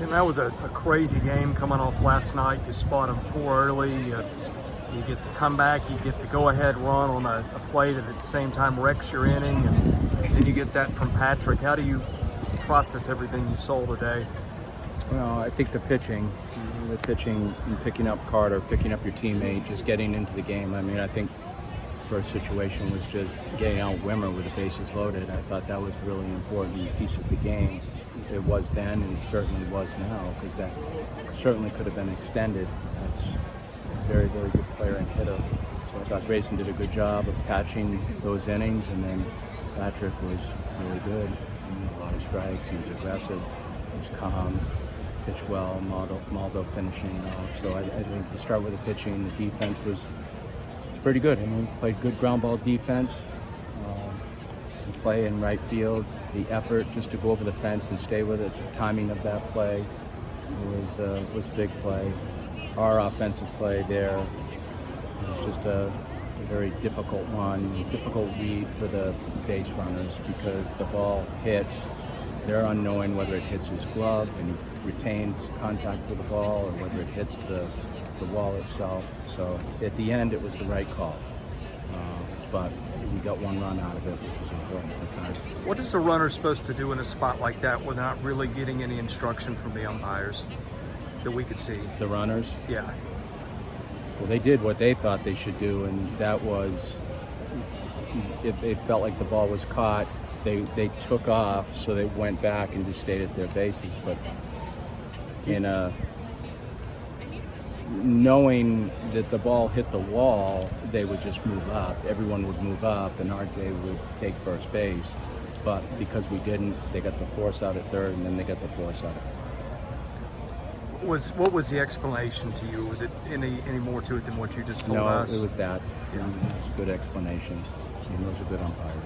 Tim, that was a crazy game coming off last night. You spot them 4 early. You get the comeback. You get the go-ahead run on a play that at the same time wrecks your inning, and then you get that from Patrick. How do you process everything you saw today? Well, I think the pitching and picking up Carter, picking up your teammate, just getting into the game. I mean, I think first situation was just getting out Wimmer with the bases loaded. I thought that was a really important piece of the game. It was then, and it certainly was now, because that certainly could have been extended. That's a very, very good player and hitter. So I thought Grayson did a good job of patching those innings, and then Patrick was really good. He had a lot of strikes. He was aggressive. He was calm. Pitched well. Maldo finishing off. So I think you start with the pitching. The defense was pretty good. I mean, we played good ground ball defense. The play in right field, the effort just to go over the fence and stay with it. The timing of that play was a big play. Our offensive play there was just a very difficult one, difficult read for the base runners, because the ball hits. They're unknowing whether it hits his glove and he retains contact with the ball, or whether it hits the wall itself. So at the end, it was the right call. But we got one run out of it, which was important at the time. What is the runner supposed to do in a spot like that without really getting any instruction from the umpires that we could see? The runners? Yeah. Well, they did what they thought they should do, and that was, if they felt like the ball was caught, they took off, so they went back and just stayed at their bases. But knowing that the ball hit the wall, they would just move up. Everyone would move up, and RJ would take first base. But because we didn't, they got the force out at third, and then they got the force out at fourth. What was the explanation to you? Was it any more to it than what you just told us? No, it was that. Yeah. It was a good explanation, and those are good umpires.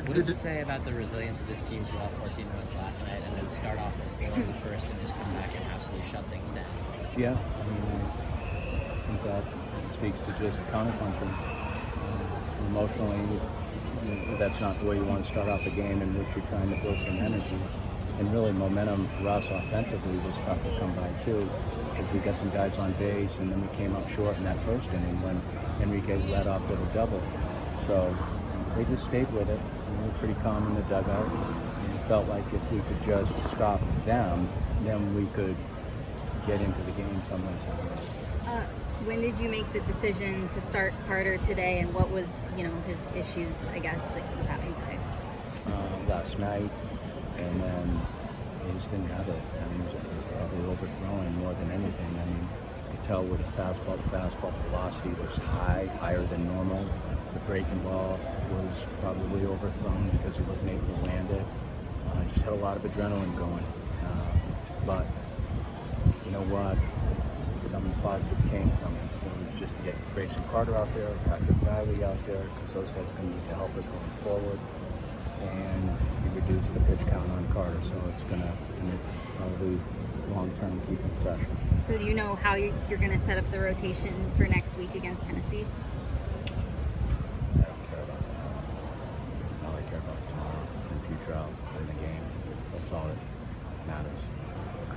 What did you say about the resilience of this team to last 14 runs last night, and then start off with failing the first and just come back and absolutely shut things down? Yeah, I mean, I think that speaks to just counterpunching. Emotionally, that's not the way you want to start off a game in which you're trying to build some energy. And really, momentum for us offensively was tough to come by too, because we got some guys on base, and then we came up short in that first inning when Enrique led off with a double. So they just stayed with it. We were pretty calm in the dugout. And it felt like if we could just stop them, then we could get into the game some way, somehow. When did you make the decision to start Carter today, and what was, his issues, I guess, that he was having today? Last night, and then he just didn't have it. I mean, he was probably overthrowing more than anything. I mean, you could tell with the fastball, the velocity was higher than normal. The breaking ball was probably overthrown because he wasn't able to land it. Just had a lot of adrenaline going. But you know what? Something positive came from it. It was just to get Grayson Carter out there, Patrick Riley out there, because those guys are going to need to help us going forward. And we reduced the pitch count on Carter, so it's going to probably long-term keep him fresh. So do you know how you're going to set up the rotation for next week against Tennessee? I don't care about that. All I care about is tomorrow and future out in the game. That's all that matters.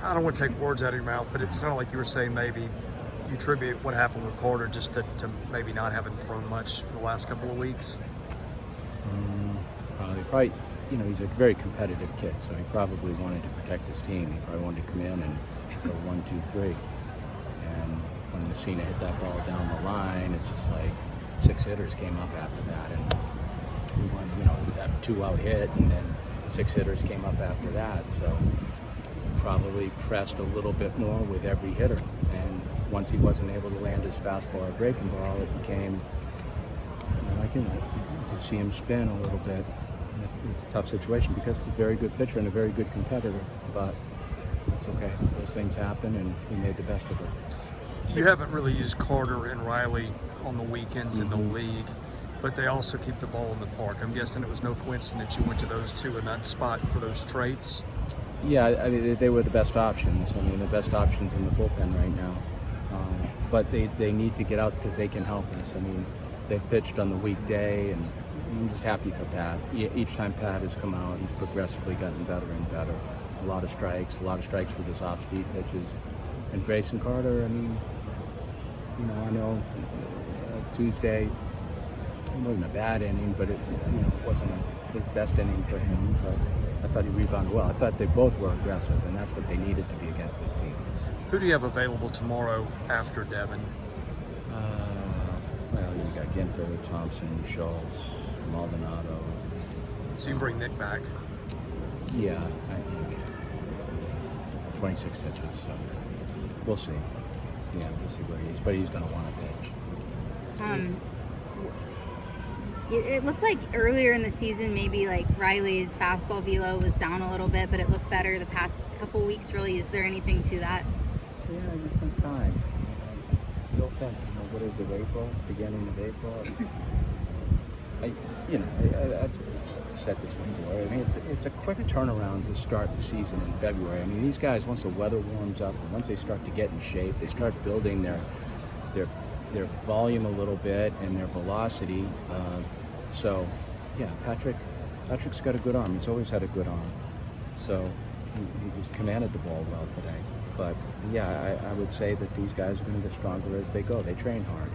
I don't want to take words out of your mouth, but it sounded like you were saying maybe you attribute what happened with Carter just to maybe not having thrown much the last couple of weeks. Probably, he's a very competitive kid, so he probably wanted to protect his team. He probably wanted to come in and go 1, 2, 3. And when Messina hit that ball down the line, it's just like 6 hitters came up after that, and we went, a 2-out hit, and then 6 hitters came up after that. So probably pressed a little bit more with every hitter. And once he wasn't able to land his fastball or breaking ball, it became, I can see him spin a little bit. It's a tough situation because he's a very good pitcher and a very good competitor, but it's okay. Those things happen, and we made the best of it. You haven't really used Carter and Riley on the weekends in the league, but they also keep the ball in the park. I'm guessing it was no coincidence you went to those two in that spot for those traits. Yeah, I mean, they were the best options. I mean, the best options in the bullpen right now. But they need to get out because they can help us. I mean, they've pitched on the weekday, and I'm just happy for Pat. Each time Pat has come out, he's progressively gotten better and better. a lot of strikes with his off-speed pitches. And Grayson Carter, I mean, I know Tuesday it wasn't a bad inning, but it wasn't the best inning for him. But I thought he rebounded well. I thought they both were aggressive, and that's what they needed to be against this team. Who do you have available tomorrow after Devin? Well, you got Ginther, Thompson, Schultz, Maldonado. So you can bring Nick back. Yeah, I think 26 pitches, so we'll see. Yeah, we'll see where he is, but he's going to want to pitch. It looked like earlier in the season, maybe like Riley's fastball velo was down a little bit, but it looked better the past couple weeks. Really, is there anything to that? Yeah, I just think time. Still think, what is it, April? Beginning of April? I've said this before. I mean, it's a quick turnaround to start the season in February. I mean, these guys, once the weather warms up, and once they start to get in shape, they start building their volume a little bit and their velocity. So, yeah, Patrick's got a good arm. He's always had a good arm. So he just commanded the ball well today. But yeah, I would say that these guys are going to get stronger as they go. They train hard.